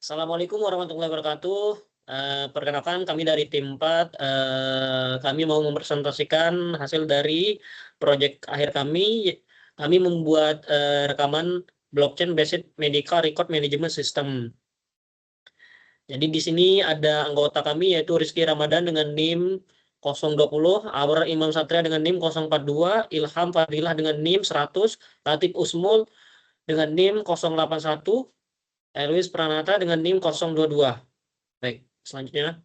Assalamualaikum warahmatullahi wabarakatuh. Perkenalkan kami dari tim 4, kami mau mempresentasikan hasil dari proyek akhir kami. Kami membuat, rekaman blockchain based medical record management system. Jadi di sini ada anggota kami yaitu Rizky Ramadan dengan NIM 020, Awar Imam Satria dengan NIM 042, Ilham Fadilah dengan NIM 100, Latif Usmul dengan NIM 081, Elwis Pranata dengan NIM 022. Baik, selanjutnya.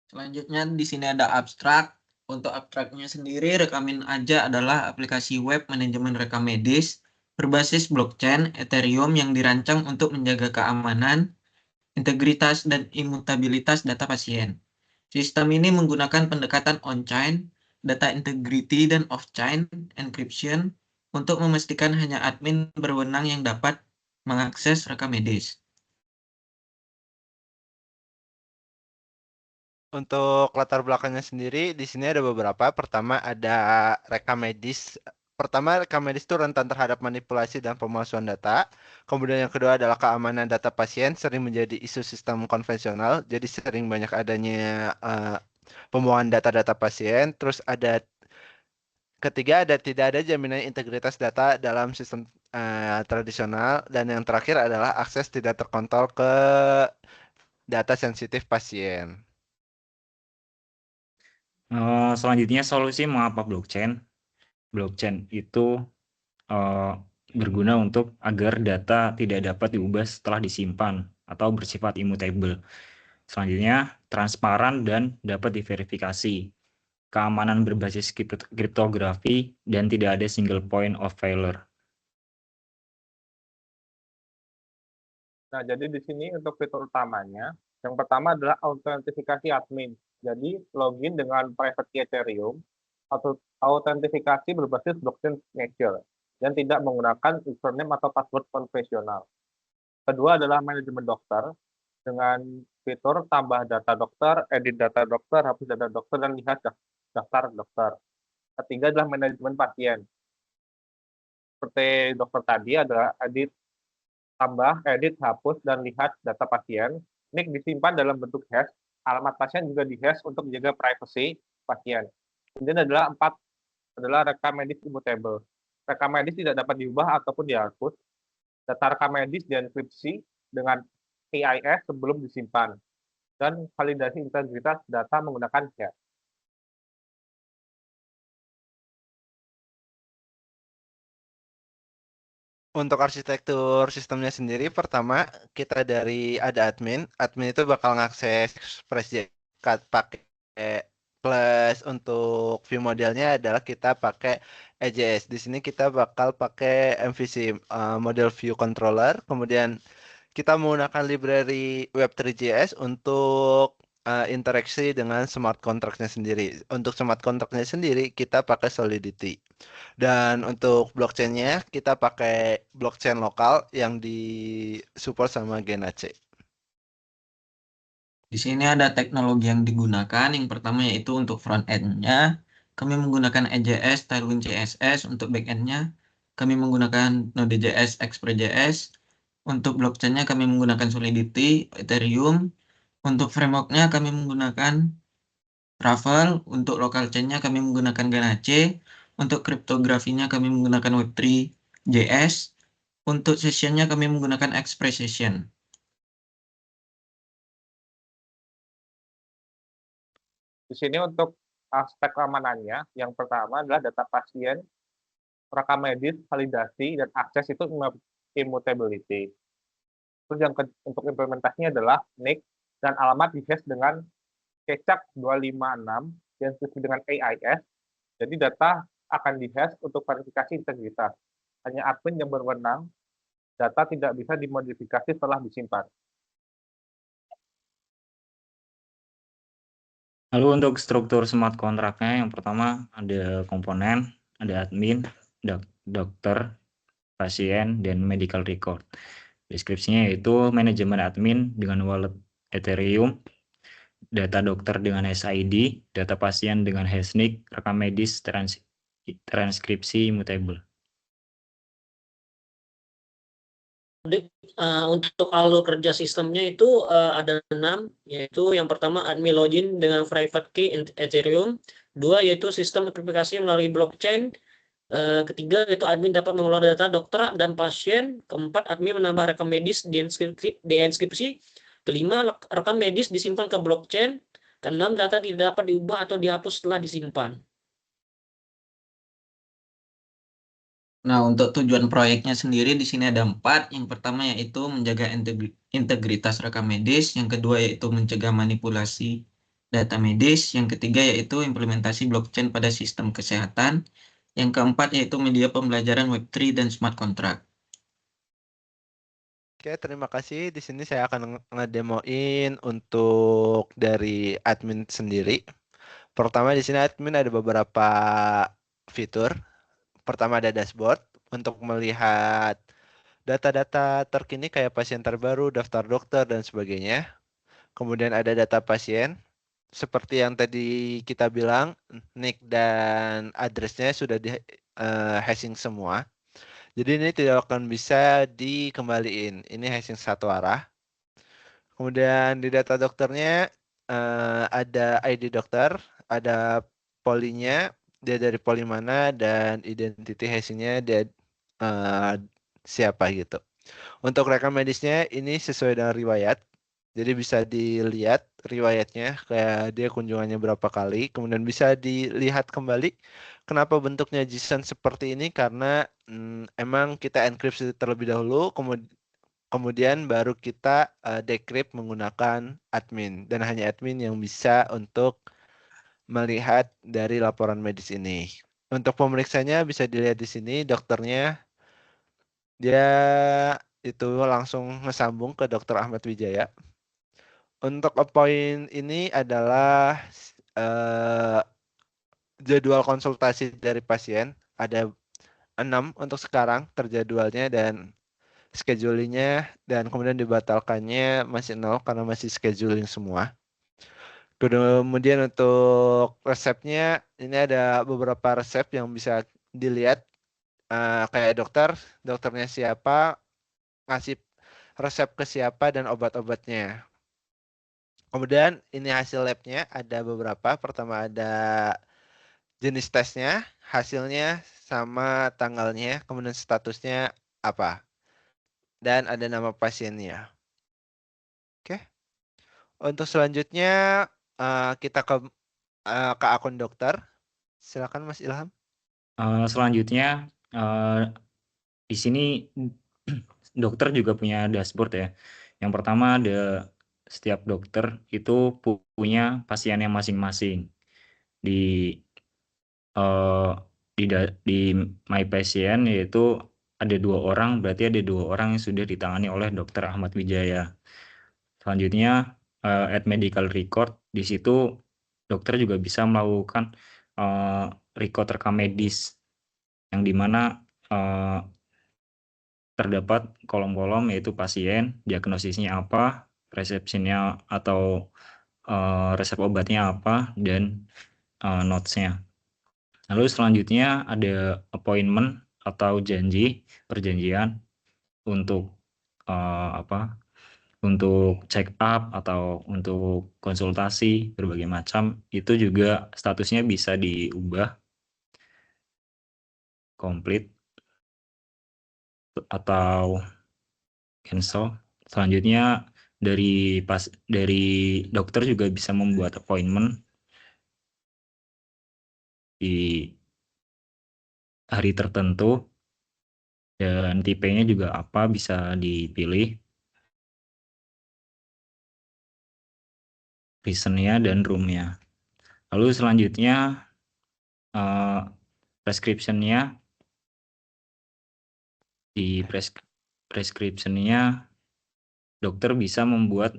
Selanjutnya di sini ada abstrak. Untuk abstraknya sendiri, Rekamin Aja adalah aplikasi web manajemen rekam medis berbasis blockchain Ethereum yang dirancang untuk menjaga keamanan, integritas, dan imutabilitas data pasien. Sistem ini menggunakan pendekatan on-chain, data integrity, dan off-chain encryption untuk memastikan hanya admin berwenang yang dapat mengakses rekam medis. Untuk latar belakangnya sendiri, di sini ada beberapa. Pertama ada rekam medis. Rekam medis itu rentan terhadap manipulasi dan pemalsuan data. Kemudian yang kedua adalah keamanan data pasien sering menjadi isu sistem konvensional. Jadi sering banyak adanya pembuangan data-data pasien. Terus ketiga tidak ada jaminan integritas data dalam sistem tradisional. Dan yang terakhir adalah akses tidak terkontrol ke data sensitif pasien. Selanjutnya solusi mengapa blockchain. Blockchain itu berguna untuk agar data tidak dapat diubah setelah disimpan atau bersifat immutable. Selanjutnya transparan dan dapat diverifikasi. Keamanan berbasis kriptografi dan tidak ada single point of failure. Nah, jadi di sini untuk fitur utamanya, yang pertama adalah autentifikasi admin. Jadi, login dengan private key Ethereum, atau autentifikasi berbasis blockchain signature, dan tidak menggunakan username atau password konvensional. Kedua adalah manajemen dokter, dengan fitur tambah data dokter, edit data dokter, hapus data dokter, dan lihat daftar dokter. Ketiga adalah manajemen pasien. Seperti dokter tadi adalah tambah, edit, hapus, dan lihat data pasien. Ini disimpan dalam bentuk hash. Alamat pasien juga di-hash untuk menjaga privasi pasien. Kemudian adalah 4 adalah rekam medis immutable. Rekam medis tidak dapat diubah ataupun dihapus. Data rekam medis dienkripsi dengan AIS sebelum disimpan. Dan validasi integritas data menggunakan hash. Untuk arsitektur sistemnya sendiri, pertama kita ada admin. Admin itu bakal ngakses Express.js pakai plus untuk view modelnya adalah kita pakai EJS. Di sini kita bakal pakai MVC model view controller. Kemudian kita menggunakan library Web3.js untuk interaksi dengan smart contract-nya sendiri. Untuk smart contract-nya sendiri kita pakai Solidity. Dan untuk blockchain-nya kita pakai blockchain lokal yang disupport sama GenaC. Di sini ada teknologi yang digunakan. Yang pertama yaitu untuk front end-nya, kami menggunakan EJS, Tailwind CSS. Untuk back end-nya, kami menggunakan Node.js, Express.js. Untuk blockchain-nya, kami menggunakan Solidity, Ethereum. Untuk framework-nya, kami menggunakan Truffle. Untuk local chain-nya, kami menggunakan GenaC. Untuk kriptografinya, kami menggunakan Web3.js. Untuk session-nya, kami menggunakan Express Session. Di sini untuk aspek keamanannya, yang pertama adalah data pasien, rekam medis, validasi, dan akses itu immutability. Terus untuk implementasinya adalah NIC dan alamat di-hash dengan kecak 256 yang sesuai dengan AIS. Jadi data akan di-hash untuk verifikasi integritas. Hanya admin yang berwenang, data tidak bisa dimodifikasi setelah disimpan. Lalu untuk struktur smart contract-nya, yang pertama ada komponen, ada admin, dokter, pasien, dan medical record. Deskripsinya yaitu manajemen admin dengan wallet Ethereum, data dokter dengan SID, data pasien dengan hashnick, rekam medis, transkripsi immutable. Untuk alur kerja sistemnya itu ada 6, yaitu yang pertama admin login dengan private key Ethereum, 2 yaitu sistem verifikasi melalui blockchain, ketiga yaitu admin dapat mengelola data dokter dan pasien, keempat admin menambah rekam medis di inskripsi, kelima rekam medis disimpan ke blockchain, keenam data tidak dapat diubah atau dihapus setelah disimpan. Nah, untuk tujuan proyeknya sendiri di sini ada 4. Yang pertama yaitu menjaga integritas rekam medis, yang kedua yaitu mencegah manipulasi data medis, yang ketiga yaitu implementasi blockchain pada sistem kesehatan, yang keempat yaitu media pembelajaran Web3 dan smart contract. Oke, terima kasih. Di sini saya akan ngedemoin untuk dari admin sendiri. Pertama di sini admin ada beberapa fitur. Pertama ada dashboard untuk melihat data-data terkini kayak pasien terbaru, daftar dokter, dan sebagainya. Kemudian ada data pasien. Seperti yang tadi kita bilang, nick dan addressnya sudah di hashing semua. Jadi ini tidak akan bisa dikembaliin. Ini hashing satu arah. Kemudian di data dokternya ada ID dokter, ada polinya, dia dari poli mana, dan identity hashingnya dia siapa gitu. Untuk rekam medisnya ini sesuai dengan riwayat. Jadi bisa dilihat riwayatnya kayak dia kunjungannya berapa kali, kemudian bisa dilihat kembali kenapa bentuknya JSON seperti ini karena emang kita enkripsi terlebih dahulu, kemudian baru kita decrypt menggunakan admin dan hanya admin yang bisa untuk melihat dari laporan medis ini. Untuk pemeriksanya bisa dilihat di sini dokternya dia itu langsung ngesambung ke Dr. Ahmad Wijaya. Untuk appoint ini adalah jadwal konsultasi dari pasien. Ada 6 untuk sekarang terjadwalnya dan schedulingnya, dan kemudian dibatalkannya masih 0 karena masih scheduling semua. Kemudian untuk resepnya ini ada beberapa resep yang bisa dilihat kayak dokternya siapa, ngasih resep ke siapa, dan obat-obatnya. Kemudian ini hasil labnya ada beberapa. Pertama ada jenis tesnya, hasilnya, sama tanggalnya, kemudian statusnya apa. Dan ada nama pasiennya. Oke. Untuk selanjutnya kita ke akun dokter. Silakan Mas Ilham. Selanjutnya di sini dokter juga punya dashboard ya. Yang pertama ada setiap dokter itu punya pasiennya masing-masing. Di di My Pasien yaitu ada 2 orang, berarti ada 2 orang yang sudah ditangani oleh Dr. Ahmad Wijaya. Selanjutnya add medical record, di situ dokter juga bisa melakukan record rekam medis yang dimana terdapat kolom-kolom yaitu pasien, diagnosisnya apa, resepsinya atau resep obatnya apa, dan notes-nya. Lalu selanjutnya ada appointment atau perjanjian untuk untuk check up atau untuk konsultasi berbagai macam, itu juga statusnya bisa diubah komplit atau cancel. Selanjutnya dari dokter juga bisa membuat appointment di hari tertentu dan tipenya juga apa bisa dipilih, reason-nya dan room-nya. Lalu selanjutnya prescription-nya, di prescription-nya dokter bisa membuat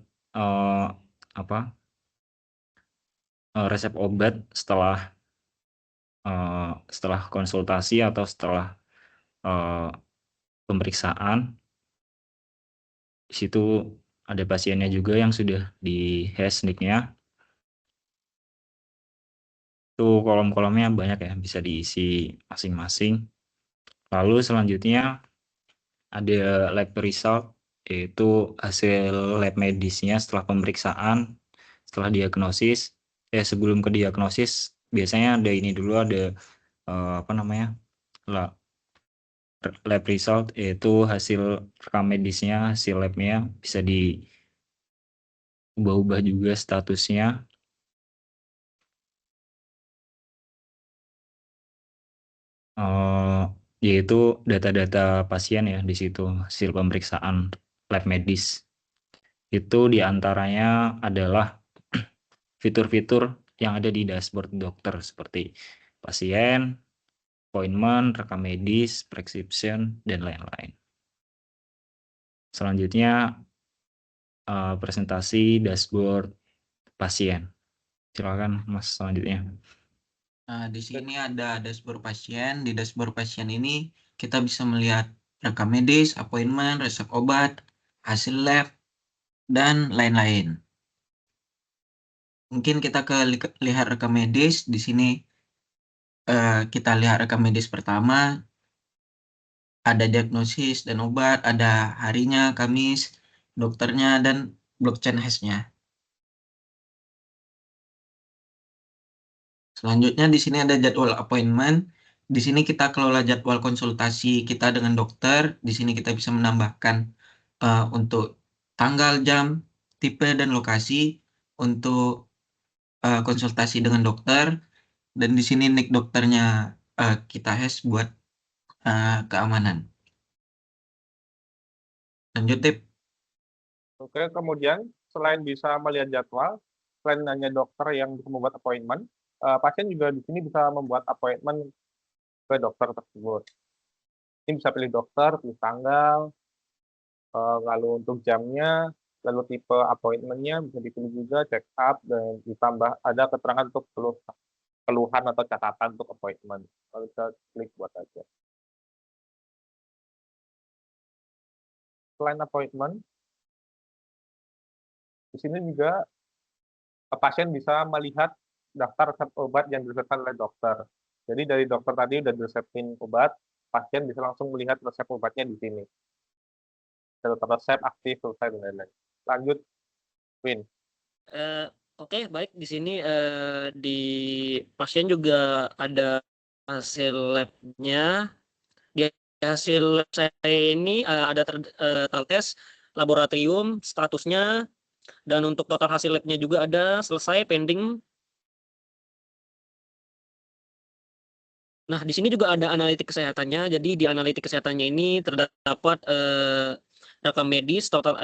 resep obat setelah konsultasi atau setelah pemeriksaan. Di situ ada pasiennya juga yang sudah di hash nick-nya. Itu kolom-kolomnya banyak ya, bisa diisi masing-masing. Lalu selanjutnya ada lab result, yaitu hasil lab medisnya setelah pemeriksaan, setelah diagnosis. Sebelum ke diagnosis biasanya ada ini dulu, ada apa namanya, lab result, yaitu hasil rekam medisnya, hasil labnya bisa diubah-ubah juga statusnya. Yaitu data-data pasien ya di situ, hasil pemeriksaan lab medis. Itu diantaranya adalah fitur-fitur yang ada di dashboard dokter seperti pasien, appointment, rekam medis, prescription, dan lain-lain. Selanjutnya presentasi dashboard pasien. Silakan Mas selanjutnya. Nah, di sini ada dashboard pasien. Di dashboard pasien ini kita bisa melihat rekam medis, appointment, resep obat, hasil lab, dan lain-lain. Mungkin kita lihat rekam medis. Di sini kita lihat rekam medis pertama. Ada diagnosis dan obat, ada harinya, Kamis, dokternya, dan blockchain hash-nya. Selanjutnya di sini ada jadwal appointment. Di sini kita kelola jadwal konsultasi kita dengan dokter. Di sini kita bisa menambahkan untuk tanggal, jam, tipe, dan lokasi untuk konsultasi dengan dokter. Dan di sini nick dokternya kita hash buat keamanan. Lanjut, Tip. Oke, kemudian selain bisa melihat jadwal, selain hanya dokter yang bisa membuat appointment, pasien juga di sini bisa membuat appointment ke dokter tersebut. Ini bisa pilih dokter, pilih tanggal, lalu untuk jamnya, lalu tipe appointment-nya bisa dipilih juga, check up, dan ditambah ada keterangan untuk keluhan atau catatan untuk appointment. Lalu kita klik buat aja. Selain appointment, di sini juga pasien bisa melihat daftar resep obat yang diresepkan oleh dokter. Jadi dari dokter tadi udah diresepin obat, pasien bisa langsung melihat resep obatnya di sini. Daftar resep aktif, selesai, dan lain-lain. Lanjut, Win. Oke, baik. Di sini di pasien juga ada hasil labnya. Di hasil lab saya ini ada tes laboratorium, statusnya, dan untuk total hasil labnya juga ada selesai, pending. Nah, di sini juga ada analitik kesehatannya. Jadi di analitik kesehatannya ini terdapat rekam medis, total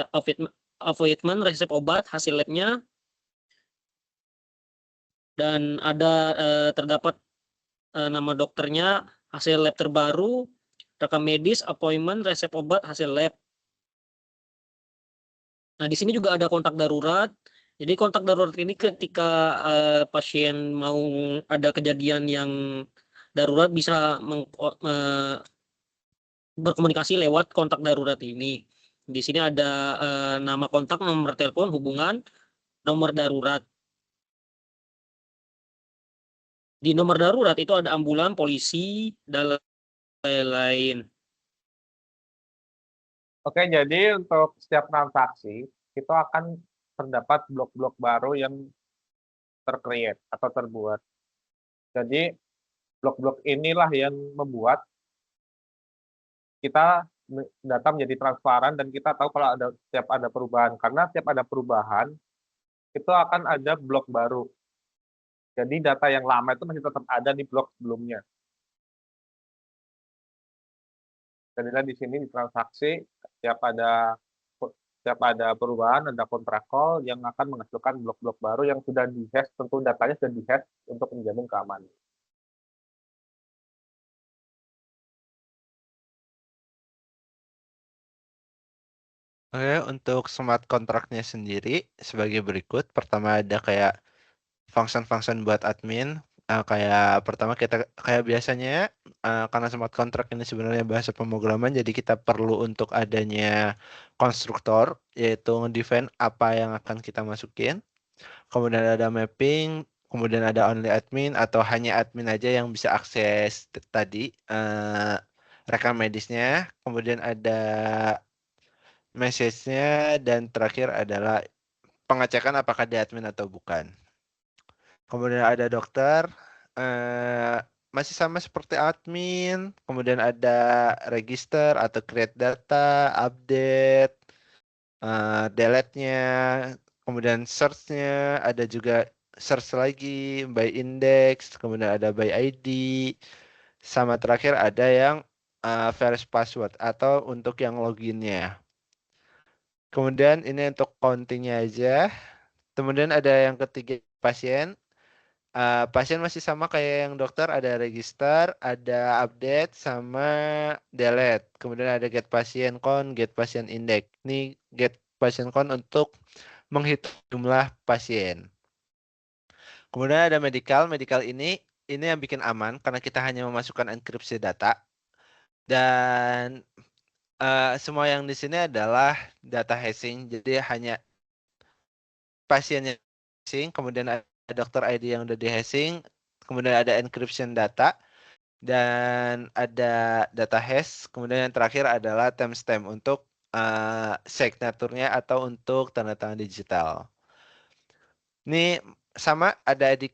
appointment, resep obat, hasil labnya, dan ada terdapat nama dokternya, hasil lab terbaru, rekam medis, appointment, resep obat, hasil lab. Nah, di sini juga ada kontak darurat. Jadi kontak darurat ini ketika pasien mau ada kejadian yang darurat bisa berkomunikasi lewat kontak darurat ini. Di sini ada nama kontak, nomor telepon, hubungan, nomor darurat. Di nomor darurat itu ada ambulan, polisi, dan lain-lain. Oke, jadi untuk setiap transaksi, itu akan terdapat blok-blok baru yang tercreate atau terbuat. Jadi, blok-blok inilah yang membuat kita data menjadi transparan dan kita tahu kalau setiap ada perubahan. Karena setiap ada perubahan, itu akan ada blok baru. Jadi data yang lama itu masih tetap ada di blok sebelumnya. Jadilah di sini di transaksi, setiap ada perubahan, ada kontrak call yang akan menghasilkan blok-blok baru yang sudah di-hash, tentu datanya sudah di-hash untuk menjamin keamanan. Oke, untuk smart contract-nya sendiri sebagai berikut. Pertama ada kayak function-function buat admin. Kayak pertama kita kayak biasanya karena smart contract ini sebenarnya bahasa pemrograman, jadi kita perlu untuk adanya konstruktor, yaitu ngedefine apa yang akan kita masukin. Kemudian ada mapping, kemudian ada only admin atau hanya admin aja yang bisa akses tadi rekam medisnya, kemudian ada message-nya, dan terakhir adalah pengecekan apakah dia admin atau bukan. Kemudian ada dokter, masih sama seperti admin, kemudian ada register atau create data, update, delete-nya, kemudian search-nya, ada juga search lagi, by index, kemudian ada by ID, sama terakhir ada yang verify password atau untuk yang loginnya. Kemudian ini untuk counting-nya aja. Kemudian ada yang ketiga pasien. Pasien masih sama kayak yang dokter, ada register, ada update, sama delete. Kemudian ada get pasien count, get pasien index. Ini get pasien count untuk menghitung jumlah pasien. Kemudian ada medical. Medical ini yang bikin aman karena kita hanya memasukkan enkripsi data. Dan semua yang di sini adalah data hashing. Jadi hanya pasiennya hashing, kemudian ada dokter ID yang udah di hashing, kemudian ada encryption data, dan ada data hash, kemudian yang terakhir adalah timestamp untuk signaturnya atau untuk tanda tangan digital. Ini sama ada di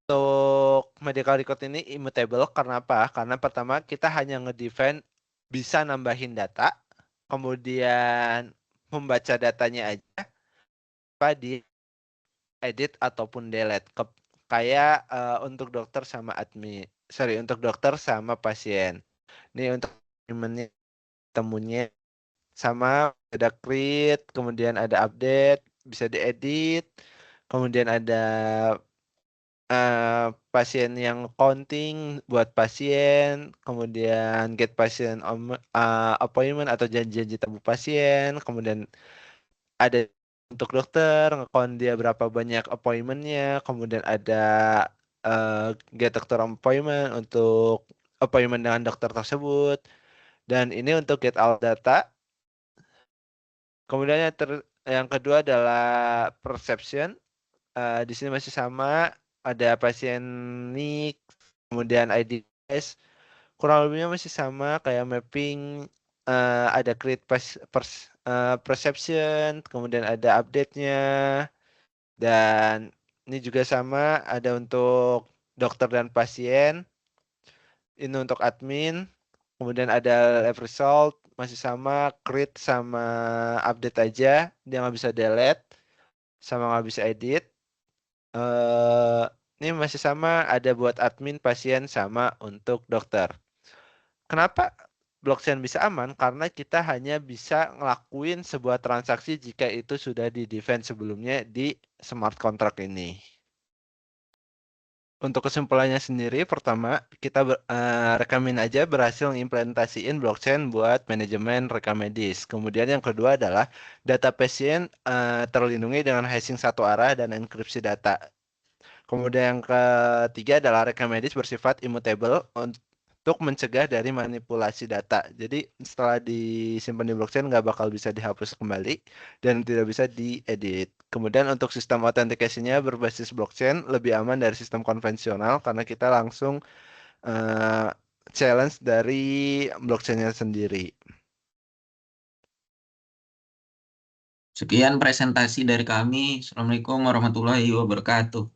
untuk medical record ini immutable. Karena apa? Karena pertama kita hanya ngedefine bisa nambahin data, kemudian membaca datanya aja, apa di edit ataupun delete. Kayak untuk dokter sama untuk dokter sama pasien. Ini untuk temunya sama ada create, kemudian ada update, bisa diedit, kemudian ada pasien yang counting buat pasien, kemudian get pasien appointment atau janji-janji tamu pasien, kemudian ada untuk dokter ngecount dia berapa banyak appointmentnya, kemudian ada get dokter appointment untuk appointment dengan dokter tersebut, dan ini untuk get all data. Kemudian yang kedua adalah perception. Di sini masih sama, ada pasien nick, kemudian ID case, kurang lebihnya masih sama kayak mapping, ada create perception, kemudian ada update-nya, dan ini juga sama, ada untuk dokter dan pasien, ini untuk admin, kemudian ada lab result, masih sama, create sama update aja, dia nggak bisa delete, sama nggak bisa edit. Ini masih sama, ada buat admin, pasien, sama untuk dokter. Kenapa blockchain bisa aman? Karena kita hanya bisa ngelakuin sebuah transaksi jika itu sudah di-define sebelumnya di smart contract ini. Untuk kesimpulannya sendiri, pertama kita Rekamin aja berhasil mengimplementasiin blockchain buat manajemen rekam medis. Kemudian yang kedua adalah data pasien terlindungi dengan hashing satu arah dan enkripsi data. Kemudian yang ketiga adalah rekam medis bersifat immutable untuk mencegah dari manipulasi data. Jadi setelah disimpan di blockchain nggak bakal bisa dihapus kembali dan tidak bisa diedit. Kemudian untuk sistem autentikasinya berbasis blockchain lebih aman dari sistem konvensional karena kita langsung challenge dari blockchainnya sendiri. Sekian presentasi dari kami. Assalamualaikum warahmatullahi wabarakatuh.